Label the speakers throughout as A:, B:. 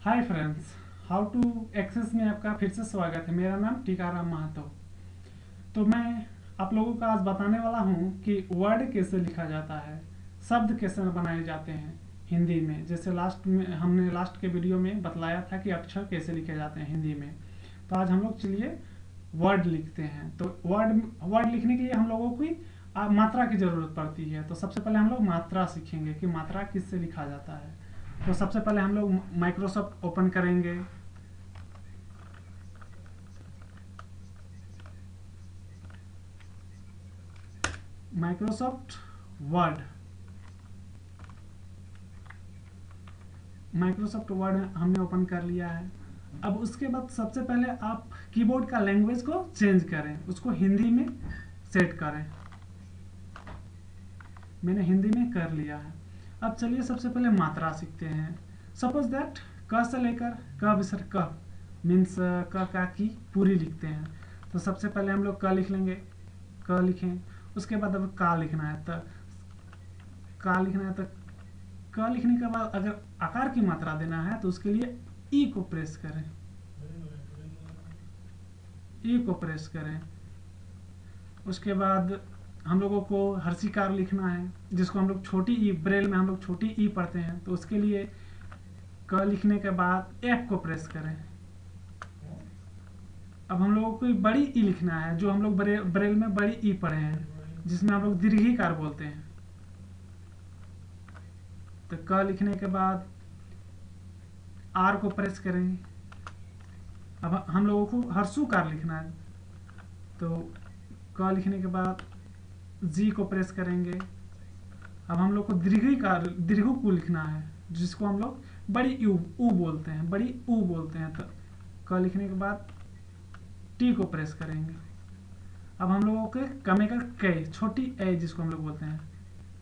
A: Hi friends, how to access में आपका फिर से स्वागत है। मेरा नाम टीकाराम महतो। तो मैं आप लोगों को आज बताने वाला हूँ कि वर्ड कैसे लिखा जाता है, शब्द कैसे बनाए जाते हैं हिंदी में। जैसे हमने लास्ट के वीडियो में बतलाया था कि अक्षर कैसे लिखे जाते हैं हिंदी में। तो आज हम लोग चलिए वर्ड लिखते हैं। तो वर्ड लिखने के लिए हम लोगों को मात्रा की ज़रूरत पड़ती है। तो सबसे पहले हम लोग मात्रा सीखेंगे कि मात्रा किससे लिखा जाता है। तो सबसे पहले हम लोग माइक्रोसॉफ्ट ओपन करेंगे। माइक्रोसॉफ्ट वर्ड, माइक्रोसॉफ्ट वर्ड हमने ओपन कर लिया है। अब उसके बाद सबसे पहले आप कीबोर्ड का लैंग्वेज को चेंज करें, उसको हिंदी में सेट करें। मैंने हिंदी में कर लिया है। अब चलिए सबसे पहले मात्रा सीखते हैं। सपोज दैट क से लेकर क विसर्ग क मीन्स क का की पूरी लिखते हैं। तो सबसे पहले हम लोग क लिख लेंगे, क लिखें। उसके बाद अब का लिखना है, तो का लिखना है। तो क लिखने के बाद अगर आकार की मात्रा देना है तो उसके लिए ई को प्रेस करें, ई को प्रेस करें। उसके बाद हम लोगों को हर्षिकार लिखना है, जिसको हम लोग छोटी ई, ब्रेल में हम लोग छोटी ई पढ़ते हैं। तो उसके लिए क लिखने के बाद एफ को प्रेस करें। अब हम लोगों को बड़ी ई लिखना है, जो हम लोग ब्रेल में बड़ी ई पढ़े हैं, जिसमें हम लोग दीर्घिकार बोलते हैं। तो क लिखने के बाद आर को प्रेस करेंगे। अब हम लोगों को हर्षुकार लिखना है। तो क लिखने के बाद जी को प्रेस करेंगे। अब हम लोग को दीर्घु को लिखना है, जिसको हम लोग बड़ी यू ऊ बोलते हैं, बड़ी ऊ बोलते हैं। तो क लिखने के बाद टी को प्रेस करेंगे। अब हम लोगों के कमे का क, छोटी ए जिसको हम लोग बोलते हैं।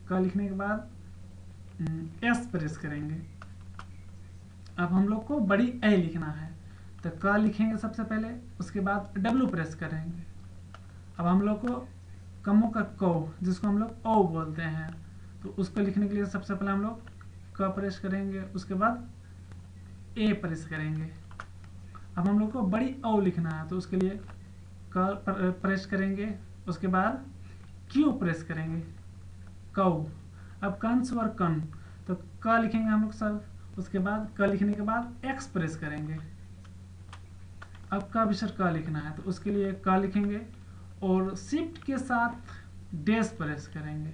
A: क लिखने के बाद एस प्रेस करेंगे। अब हम लोग को बड़ी ए लिखना है। तो क लिखेंगे सबसे पहले, उसके बाद डब्लू प्रेस करेंगे। अब हम लोग को कमों का को, जिसको हम लोग ओ बोलते हैं, तो उसको लिखने के लिए सबसे पहले हम लोग क प्रेस करेंगे, उसके बाद ए प्रेस करेंगे। अब हम लोग को बड़ी ओ लिखना है, तो उसके लिए क प्रेस करेंगे, उसके बाद क्यू प्रेस करेंगे, कौ। अब कंस और कन, तो क लिखेंगे हम लोग सब। उसके बाद क लिखने के बाद एक्स प्रेस करेंगे। अब का विसर्ग क लिखना है, तो उसके लिए क लिखेंगे और शिफ्ट के साथ डैश प्रेस करेंगे,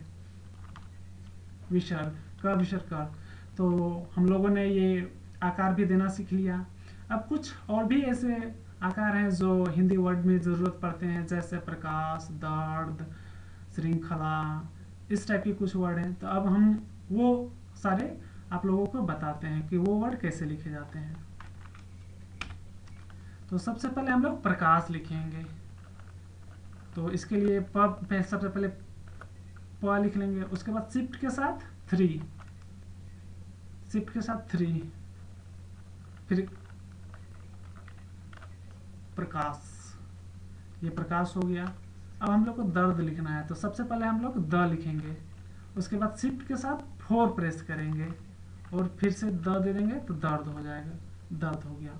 A: विसर्ग क विसर्ग क। तो हम लोगों ने ये आकार भी देना सीख लिया। अब कुछ और भी ऐसे आकार हैं जो हिंदी वर्ड में ज़रूरत पड़ते हैं, जैसे प्रकाश, दर्द, श्रृंखला, इस टाइप के कुछ वर्ड हैं। तो अब हम वो सारे आप लोगों को बताते हैं कि वो वर्ड कैसे लिखे जाते हैं। तो सबसे पहले हम लोग प्रकाश लिखेंगे। तो इसके लिए सबसे पहले प लिख लेंगे, उसके बाद शिफ्ट के साथ 3, शिफ्ट के साथ 3, फिर प्रकाश, ये प्रकाश हो गया। अब हम लोग को दर्द लिखना है, तो सबसे पहले हम लोग द लिखेंगे, उसके बाद शिफ्ट के साथ 4 प्रेस करेंगे और फिर से द दे देंगे तो दर्द हो जाएगा, दर्द हो गया।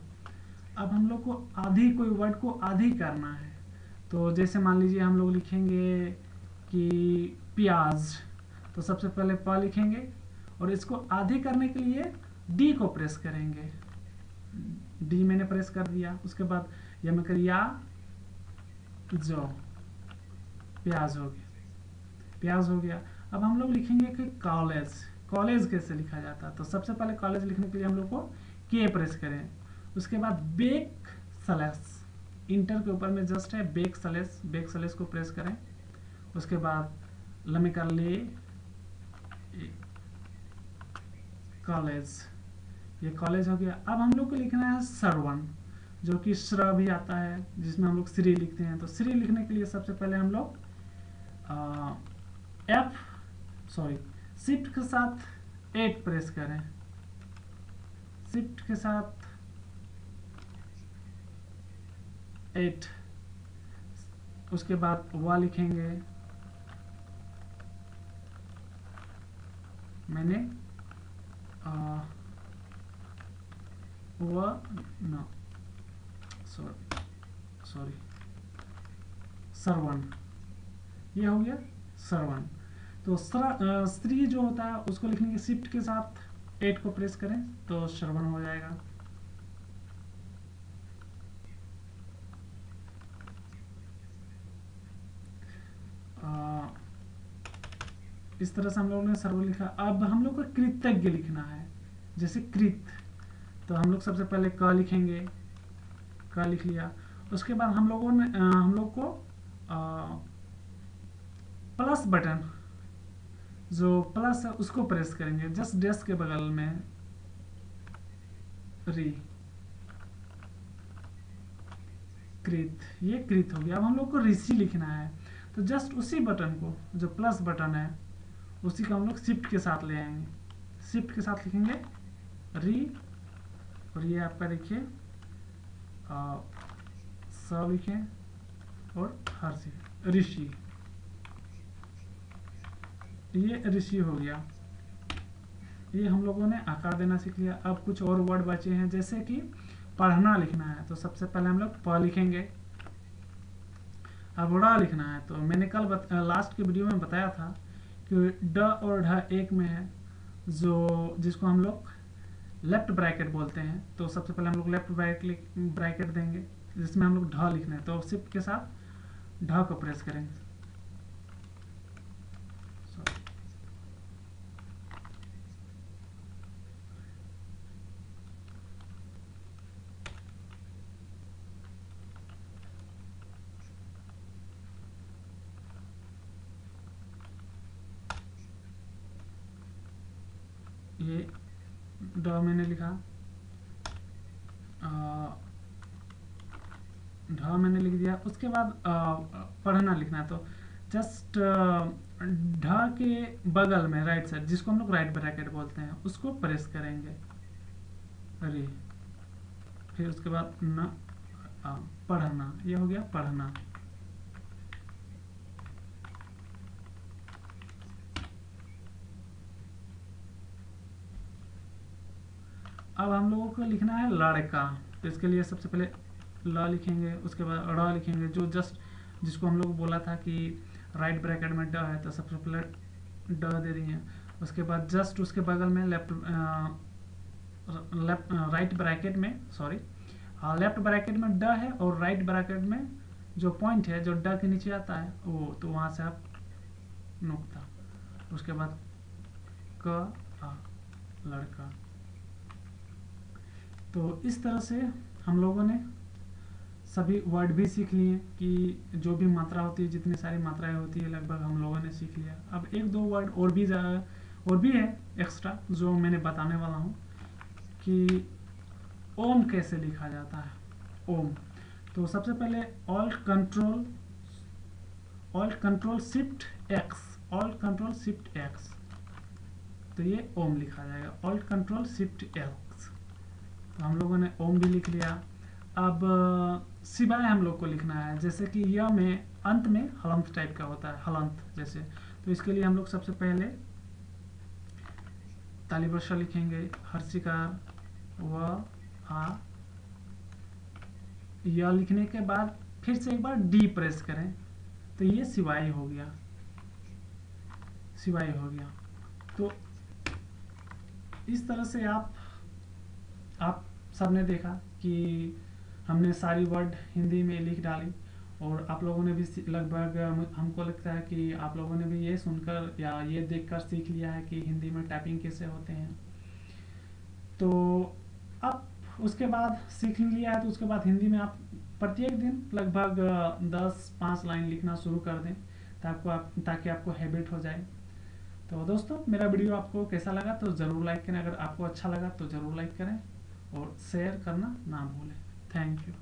A: अब हम लोग को आधी, कोई वर्ड को आधी करना है। तो जैसे मान लीजिए हम लोग लिखेंगे कि प्याज, तो सबसे पहले प लिखेंगे और इसको आधी करने के लिए डी को प्रेस करेंगे। डी मैंने प्रेस कर दिया। उसके बाद यह मैं कर या जो, प्याज हो गया, प्याज हो गया। अब हम लोग लिखेंगे कि कॉलेज, कॉलेज कैसे लिखा जाता है। तो सबसे पहले कॉलेज लिखने के लिए हम लोग को के प्रेस करें, उसके बाद बेक स्लैश, इंटर के ऊपर में जस्ट है बेक स्लैश, बेक स्लैश को प्रेस करें। उसके बाद लम्बे कर ले कॉलेज, ये कॉलेज हो गया। अब हम लोग को लिखना है श्रवण, जो कि श्र भी आता है, जिसमें हम लोग श्री लिखते हैं। तो श्री लिखने के लिए सबसे पहले हम लोग शिफ्ट के साथ 8 प्रेस करें, शिफ्ट के साथ 8, उसके बाद वा लिखेंगे। मैंने व न सॉरी श्रवण, ये हो गया श्रवण। तो स्त्री जो होता है उसको लिखने के शिफ्ट के साथ 8 को प्रेस करें तो श्रवण हो जाएगा। इस तरह से हम लोगों ने श्रवण लिखा। अब हम लोग को कृतज्ञ लिखना है, जैसे कृत, तो हम लोग सबसे पहले क लिखेंगे, क लिख लिया। उसके बाद हम लोग को प्लस बटन, जो प्लस है उसको प्रेस करेंगे, जस्ट डेस्क के बगल में री, कृत, ये कृत हो गया। अब हम लोग को ऋषि लिखना है, तो जस्ट उसी बटन को, जो प्लस बटन है, उसी को हम लोग शिफ्ट के साथ ले आएंगे, शिफ्ट के साथ लिखेंगे री, और ये आपका देखिए स लिखें और हर्षि, ऋषि, ये ऋषि हो गया। ये हम लोगों ने आकार देना सीख लिया। अब कुछ और वर्ड बचे हैं, जैसे कि पढ़ना लिखना है, तो सबसे पहले हम लोग प लिखेंगे। अब ड़ लिखना है, तो मैंने कल लास्ट के वीडियो में बताया था कि ड और ढ एक में है, जिसको हम लोग लेफ्ट ब्रैकेट बोलते हैं। तो सबसे पहले हम लोग लेफ्ट ब्रैकेट देंगे, जिसमें हम लोग ढ लिखना है, तो शिफ्ट के साथ ढ को प्रेस करेंगे। ये ड मैंने लिखा, ढ मैंने लिख दिया। उसके बाद पढ़ना लिखना है, तो जस्ट ढ के बगल में राइट साइड, जिसको हम लोग राइट ब्रैकेट बोलते हैं, उसको प्रेस करेंगे, अरे फिर उसके बाद न पढ़ना, ये हो गया पढ़ना। अब हम लोगों को लिखना है लड़का, तो इसके लिए सबसे पहले ल लिखेंगे, उसके बाद ड़ लिखेंगे, जो जस्ट जिसको हम लोग बोला था कि राइट ब्रैकेट में ड है, तो सबसे पहले ड दे दिए। उसके बाद जस्ट उसके बगल में राइट ब्रैकेट में, सॉरी लेफ्ट ब्रैकेट में ड है, और राइट ब्रैकेट में जो पॉइंट है जो ड के नीचे आता है वो, तो वहां से आप नुक्ता, उसके बाद क लड़का। तो इस तरह से हम लोगों ने सभी वर्ड भी सीख लिए, कि जो भी मात्रा होती है, जितनी सारी मात्राएं होती है लगभग हम लोगों ने सीख लिया। अब एक दो वर्ड और भी है एक्स्ट्रा, जो मैंने बताने वाला हूँ कि ओम कैसे लिखा जाता है। ओम, तो सबसे पहले ऑल्ट कंट्रोल शिफ्ट एक्स, तो ये ओम लिखा जाएगा, ऑल्ट कंट्रोल शिफ्ट एक्स। तो हम लोगों ने ओम भी लिख लिया। अब सिवाय हम लोग को लिखना है, जैसे कि य में अंत में हलंत टाइप का होता है, हलंत जैसे, तो इसके लिए हम लोग सबसे पहले ताली वर्षा लिखेंगे, हर्षिकार व आ, य लिखने के बाद फिर से एक बार डी प्रेस करें, तो ये सिवाय हो गया, सिवाय हो गया। तो इस तरह से आप सबने देखा कि हमने सारी वर्ड हिंदी में लिख डाली, और आप लोगों ने भी लगभग, हमको लगता है कि आप लोगों ने भी ये सुनकर या ये देखकर सीख लिया है कि हिंदी में टाइपिंग कैसे होते हैं। तो अब उसके बाद सीख लिया है, तो उसके बाद हिंदी में आप प्रत्येक दिन लगभग 10-5 लाइन लिखना शुरू कर दें, ताकि आपको हैबिट हो जाए। तो दोस्तों, मेरा वीडियो आपको कैसा लगा तो ज़रूर लाइक करें, अगर आपको अच्छा लगा तो ज़रूर लाइक करें, और शेयर करना ना भूलें। Thank you.